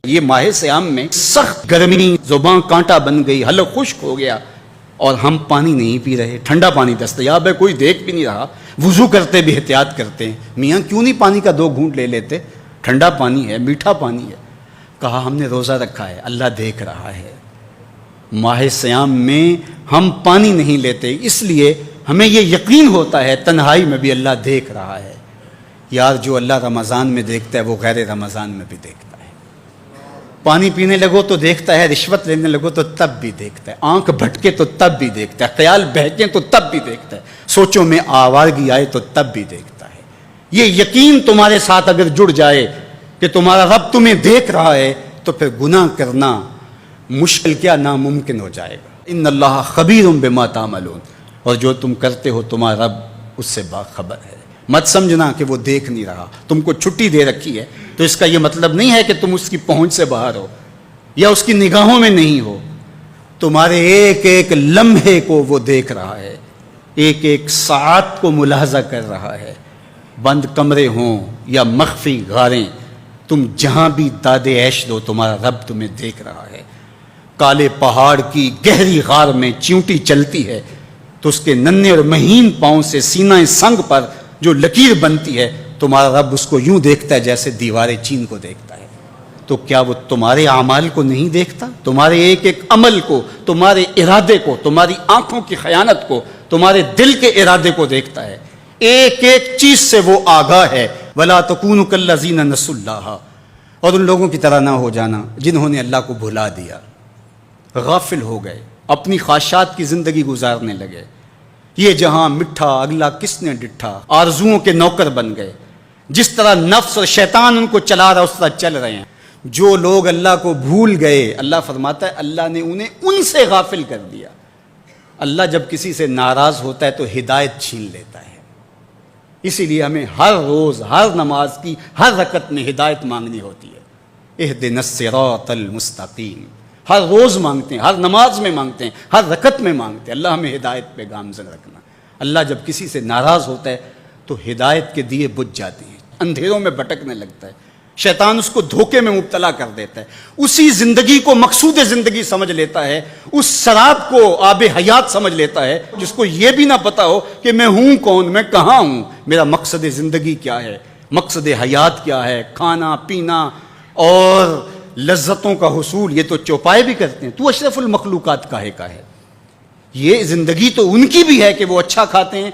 یہ ماہ سیام میں سخت گرمی، زبان کانٹا بن گئی، حلق خشک ہو گیا اور ہم پانی نہیں پی رہے، ٹھنڈا پانی دستیاب ہے، کوئی دیکھ بھی نہیں رہا، وضو کرتے بھی احتیاط کرتے ہیں، میاں کیوں نہیں پانی کا 2 گھونٹ لے لیتے، ٹھنڈا پانی ہے، میٹھا پانی ہے۔ کہا ہم نے روزہ رکھا ہے، اللہ دیکھ رہا ہے، ماہ سیام میں ہم پانی نہیں لیتے، اس لیے ہمیں یہ یقین ہوتا ہے تنہائی میں بھی اللہ دیکھ رہا ہے۔ یار جو اللہ رمضان میں دیکھتا ہے وہ غیر رمضان میں بھی دیکھتا ہے، پانی پینے لگو تو دیکھتا ہے، رشوت لینے لگو تو تب بھی دیکھتا ہے، آنکھ بھٹکے تو تب بھی دیکھتا ہے، خیال بہکے تو تب بھی دیکھتا ہے، سوچوں میں آوارگی آئے تو تب بھی دیکھتا ہے۔ یہ یقین تمہارے ساتھ اگر جڑ جائے کہ تمہارا رب تمہیں دیکھ رہا ہے تو پھر گناہ کرنا مشکل کیا ناممکن ہو جائے گا۔ ان اللہ خبیر بما تعملون، اور جو تم کرتے ہو تمہارا رب اس سے باخبر ہے۔ مت سمجھنا کہ وہ دیکھ نہیں رہا، تم کو چھٹی دے رکھی ہے تو اس کا یہ مطلب نہیں ہے کہ تم اس کی پہنچ سے باہر ہو یا اس کی نگاہوں میں نہیں ہو، تمہارے ایک ایک لمحے کو وہ دیکھ رہا ہے، ایک ایک ساعت کو ملاحظہ کر رہا ہے۔ بند کمرے ہوں یا مخفی غاریں، تم جہاں بھی داد عیش دو تمہارا رب تمہیں دیکھ رہا ہے۔ کالے پہاڑ کی گہری غار میں چیونٹی چلتی ہے تو اس کے ننھے اور مہین پاؤں سے سینہ سنگ پر جو لکیر بنتی ہے تمہارا رب اس کو یوں دیکھتا ہے جیسے دیوار چین کو دیکھتا ہے۔ تو کیا وہ تمہارے اعمال کو نہیں دیکھتا؟ تمہارے ایک ایک عمل کو، تمہارے ارادے کو، تمہاری آنکھوں کی خیانت کو، تمہارے دل کے ارادے کو دیکھتا ہے، ایک ایک چیز سے وہ آگاہ ہے۔ وَلَا تَكُونُوا كَالَّذِينَ نَسُوا اللَّهَ، اور ان لوگوں کی طرح نہ ہو جانا جنہوں نے اللہ کو بھلا دیا، غافل ہو گئے، اپنی خواہشات کی زندگی گزارنے لگے، یہ جہاں مٹھا اگلا کس نے ڈٹھا، آرزوؤں کے نوکر بن گئے، جس طرح نفس اور شیطان ان کو چلا رہا اس طرح چل رہے ہیں۔ جو لوگ اللہ کو بھول گئے، اللہ فرماتا ہے اللہ نے انہیں ان سے غافل کر دیا۔ اللہ جب کسی سے ناراض ہوتا ہے تو ہدایت چھین لیتا ہے، اسی لیے ہمیں ہر روز ہر نماز کی ہر رکعت میں ہدایت مانگنی ہوتی ہے۔ اہدنا الصراط المستقیم، ہر روز مانگتے ہیں، ہر نماز میں مانگتے ہیں، ہر رکعت میں مانگتے ہیں، اللہ ہمیں ہدایت پہ گامزن رکھنا۔ اللہ جب کسی سے ناراض ہوتا ہے تو ہدایت کے دیے بجھ جاتے ہیں، اندھیروں میں بھٹکنے لگتا ہے، شیطان اس کو دھوکے میں مبتلا کر دیتا ہے، اسی زندگی کو مقصود زندگی سمجھ لیتا ہے، اس شراب کو آب حیات سمجھ لیتا ہے، جس کو یہ بھی نہ پتا ہو کہ میں ہوں کون، میں کہاں ہوں، میرا مقصد زندگی کیا ہے، مقصد حیات کیا ہے، کھانا پینا اور لذتوں کا حصول۔ یہ تو چوپائے بھی کرتے ہیں، تو اشرف المخلوقات کاہے کا ہے؟ یہ زندگی تو ان کی بھی ہے کہ وہ اچھا کھاتے ہیں،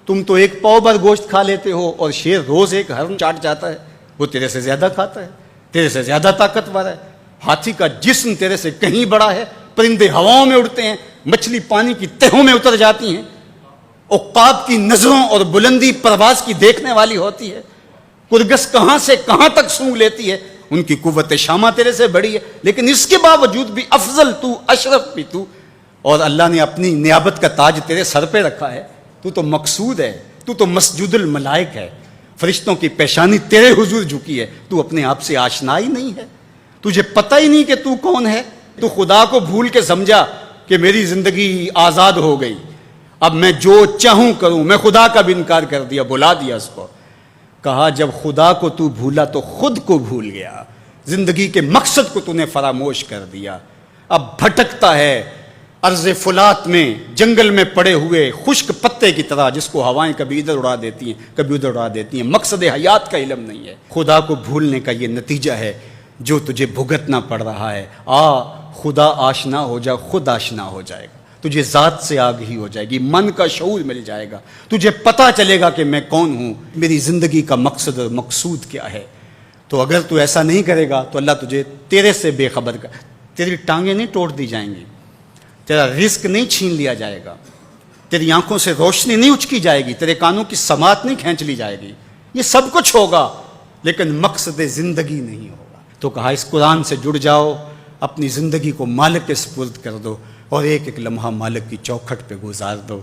تم تو ایک پاؤ بھر گوشت کھا لیتے ہو اور شیر روز ایک ہرن چاٹ جاتا ہے، وہ تیرے سے زیادہ کھاتا ہے، تیرے سے زیادہ طاقتور ہے، ہاتھی کا جسم تیرے سے کہیں بڑا ہے، پرندے ہواؤں میں اڑتے ہیں، مچھلی پانی کی تہوں میں اتر جاتی ہیں، عقاب کی نظروں اور بلندی پرواز کی دیکھنے والی ہوتی ہے، کرگس کہاں سے کہاں تک سونگھ لیتی ہے، ان کی قوت شامہ تیرے سے بڑی ہے، لیکن اس کے باوجود بھی افضل تو، اشرف بھی تو، اور اللہ نے اپنی نیابت کا تاج تیرے سر پہ رکھا ہے، تو مقصود ہے، تو مسجود الملائک ہے، فرشتوں کی پیشانی تیرے حضور جھکی ہے، تو اپنے آپ سے آشنا ہی نہیں ہے، تجھے پتہ ہی نہیں کہ تو کون ہے، تو خدا کو بھول کے سمجھا کہ میری زندگی آزاد ہو گئی، اب میں جو چاہوں کروں، میں خدا کا بھی انکار کر دیا، بلا دیا اس کو۔ کہا جب خدا کو تو بھولا تو خود کو بھول گیا، زندگی کے مقصد کو تو نے فراموش کر دیا، اب بھٹکتا ہے ارض فلات میں، جنگل میں پڑے ہوئے خشک پتے کی طرح، جس کو ہوائیں کبھی ادھر اڑا دیتی ہیں کبھی ادھر اڑا دیتی ہیں، مقصد حیات کا علم نہیں ہے۔ خدا کو بھولنے کا یہ نتیجہ ہے جو تجھے بھگتنا پڑ رہا ہے۔ خدا آشنا ہو جا، خود آشنا ہو جائے گا، تجھے ذات سے آگہی ہو جائے گی، من کا شعور مل جائے گا، تجھے پتہ چلے گا کہ میں کون ہوں، میری زندگی کا مقصد اور مقصود کیا ہے۔ تو اگر تو ایسا نہیں کرے گا تو اللہ تجھے تیرے سے بے خبر کر، تیری ٹانگیں نہیں توڑ دی جائیں گی، تیرا رزق نہیں چھین لیا جائے گا، تیری آنکھوں سے روشنی نہیں اچکی جائے گی، تیرے کانوں کی سماعت نہیں کھینچ لی جائے گی، یہ سب کچھ ہوگا لیکن مقصد زندگی نہیں ہوگا۔ تو کہا اس قرآن سے جڑ جاؤ، اپنی زندگی کو مالک کے سپرد کر دو اور ایک ایک لمحہ مالک کی چوکھٹ پہ گزار دو۔